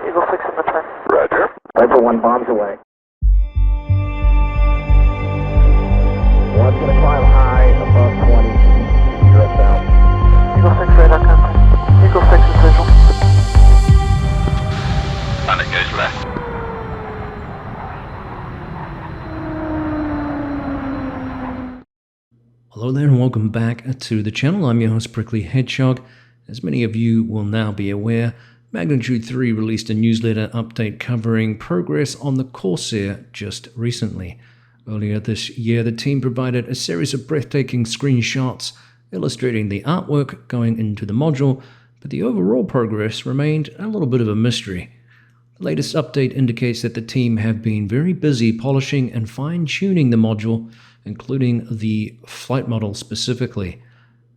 Eagle 6 in the track. Roger. Viper 1 bombs away. One's going to climb high above 20. You're south. Eagle 6 radar contact. Eagle 6 is visual. And it goes left. Hello there and welcome back to the channel. I'm your host Prickly Hedgehog. As many of you will now be aware, Magnitude3 released a newsletter update covering progress on the Corsair just recently. Earlier this year, the team provided a series of breathtaking screenshots illustrating the artwork going into the module, but the overall progress remained a little bit of a mystery. The latest update indicates that the team have been very busy polishing and fine-tuning the module, including the flight model specifically.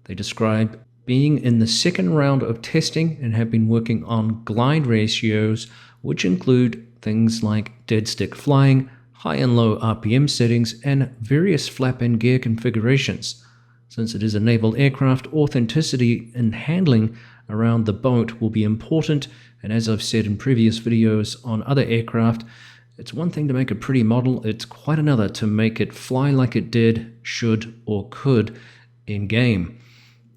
They describe being in the second round of testing and have been working on glide ratios, which include things like dead stick flying, high and low RPM settings, and various flap and gear configurations. Since it is a naval aircraft, authenticity and handling around the boat will be important, and as I've said in previous videos on other aircraft, it's one thing to make a pretty model, it's quite another to make it fly like it did, should, or could in game.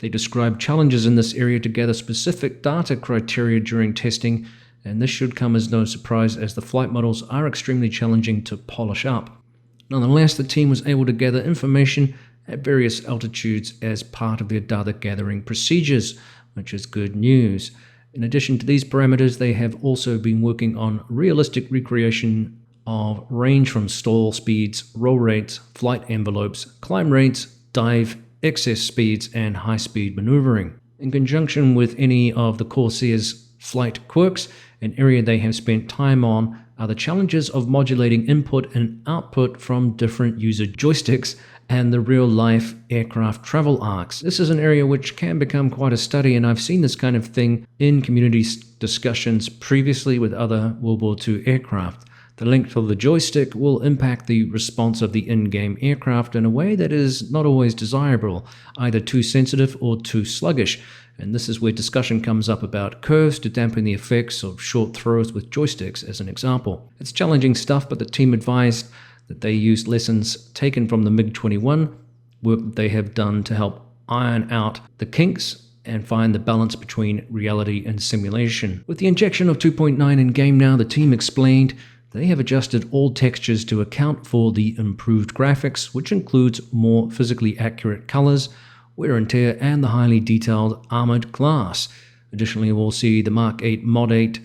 They describe challenges in this area to gather specific data criteria during testing, and this should come as no surprise as the flight models are extremely challenging to polish up. Nonetheless, the team was able to gather information at various altitudes as part of their data gathering procedures, which is good news. In addition to these parameters, they have also been working on realistic recreation of range from stall speeds, roll rates, flight envelopes, climb rates, dive, excess speeds, and high-speed maneuvering. In conjunction with any of the Corsair's flight quirks, an area they have spent time on are the challenges of modulating input and output from different user joysticks and the real-life aircraft travel arcs. This is an area which can become quite a study, and I've seen this kind of thing in community discussions previously with other World War II aircraft. The length of the joystick will impact the response of the in-game aircraft in a way that is not always desirable, either too sensitive or too sluggish, and this is where discussion comes up about curves to dampen the effects of short throws with joysticks as an example. It's challenging stuff, but the team advised that they used lessons taken from the MiG-21, work that they have done to help iron out the kinks and find the balance between reality and simulation. With the injection of 2.9 in game now, the team explained they have adjusted all textures to account for the improved graphics, which includes more physically accurate colors, wear and tear, and the highly detailed armored glass. Additionally, we'll see the Mark 8 Mod 8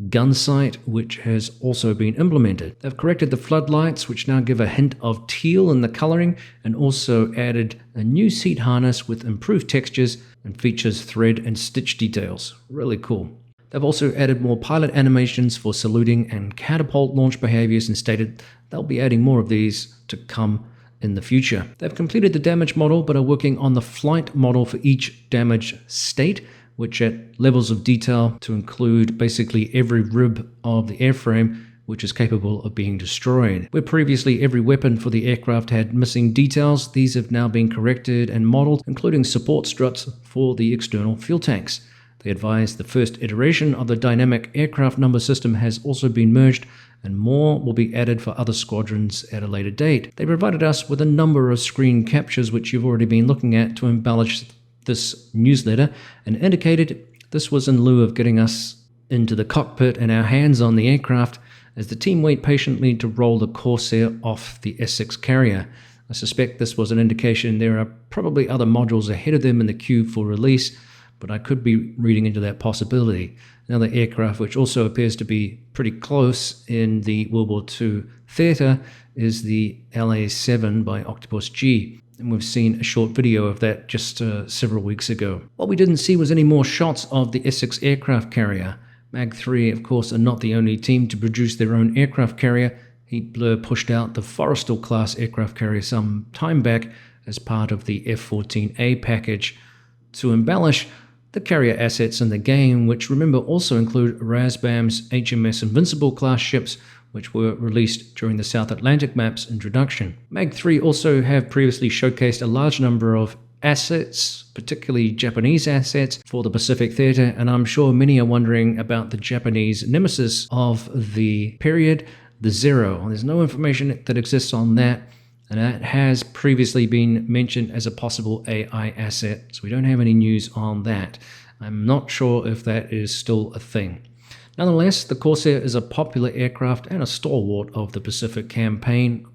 gun sight, which has also been implemented. They've corrected the floodlights, which now give a hint of teal in the coloring, and also added a new seat harness with improved textures and features thread and stitch details. Really cool. They've also added more pilot animations for saluting and catapult launch behaviors and stated they'll be adding more of these to come in the future. They've completed the damage model but are working on the flight model for each damage state, which at levels of detail to include basically every rib of the airframe which is capable of being destroyed. Where previously every weapon for the aircraft had missing details, these have now been corrected and modeled, including support struts for the external fuel tanks. They advised the first iteration of the dynamic aircraft number system has also been merged, and more will be added for other squadrons at a later date. They provided us with a number of screen captures which you've already been looking at to embellish this newsletter, and indicated this was in lieu of getting us into the cockpit and our hands on the aircraft as the team wait patiently to roll the Corsair off the S6 carrier. I suspect this was an indication there are probably other modules ahead of them in the queue for release, but I could be reading into that possibility. Another aircraft which also appears to be pretty close in the World War II theatre is the LA-7 by Octopus G, and we've seen a short video of that just several weeks ago. What we didn't see was any more shots of the S6 aircraft carrier. Mag3, of course, are not the only team to produce their own aircraft carrier. Heat Blur pushed out the Forrestal class aircraft carrier some time back as part of the F-14A package to embellish the carrier assets in the game, which remember also include Razbam's HMS Invincible class ships, which were released during the South Atlantic map's introduction. Mag3 also have previously showcased a large number of assets, particularly Japanese assets, for the Pacific Theater, and I'm sure many are wondering about the Japanese nemesis of the period, the Zero. There's no information that exists on that, and that has previously been mentioned as a possible AI asset, so we don't have any news on that. I'm not sure if that is still a thing. Nonetheless, the Corsair is a popular aircraft and a stalwart of the Pacific campaign.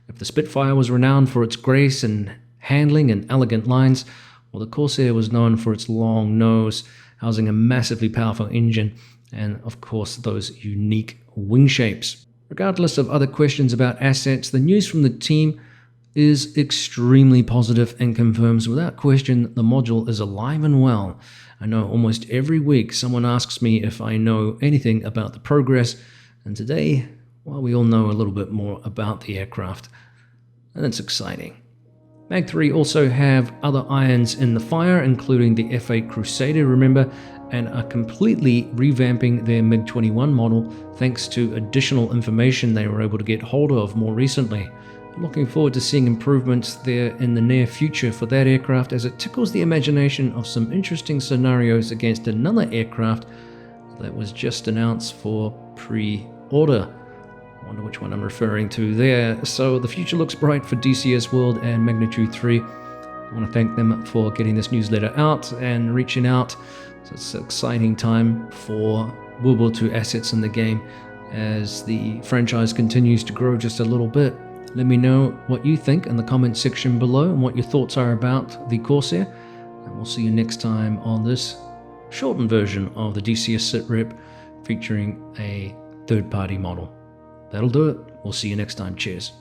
If the Spitfire was renowned for its grace and handling and elegant lines, well, the Corsair was known for its long nose, housing a massively powerful engine, and of course those unique wing shapes. Regardless of other questions about assets, the news from the team is extremely positive and confirms without question that the module is alive and well. I know almost every week someone asks me if I know anything about the progress, and today, well, we all know a little bit more about the aircraft, and it's exciting. Mag3 also have other irons in the fire, including the F8 Crusader, remember, and are completely revamping their MiG-21 model thanks to additional information they were able to get hold of more recently. I'm looking forward to seeing improvements there in the near future for that aircraft, as it tickles the imagination of some interesting scenarios against another aircraft that was just announced for pre-order. I wonder which one I'm referring to there. So the future looks bright for DCS World and Magnitude3. I want to thank them for getting this newsletter out and reaching out. So it's an exciting time for World War II assets in the game as the franchise continues to grow just a little bit. Let me know what you think in the comment section below and what your thoughts are about the Corsair. And we'll see you next time on this shortened version of the DCS SITREP featuring a third-party model. That'll do it. We'll see you next time. Cheers.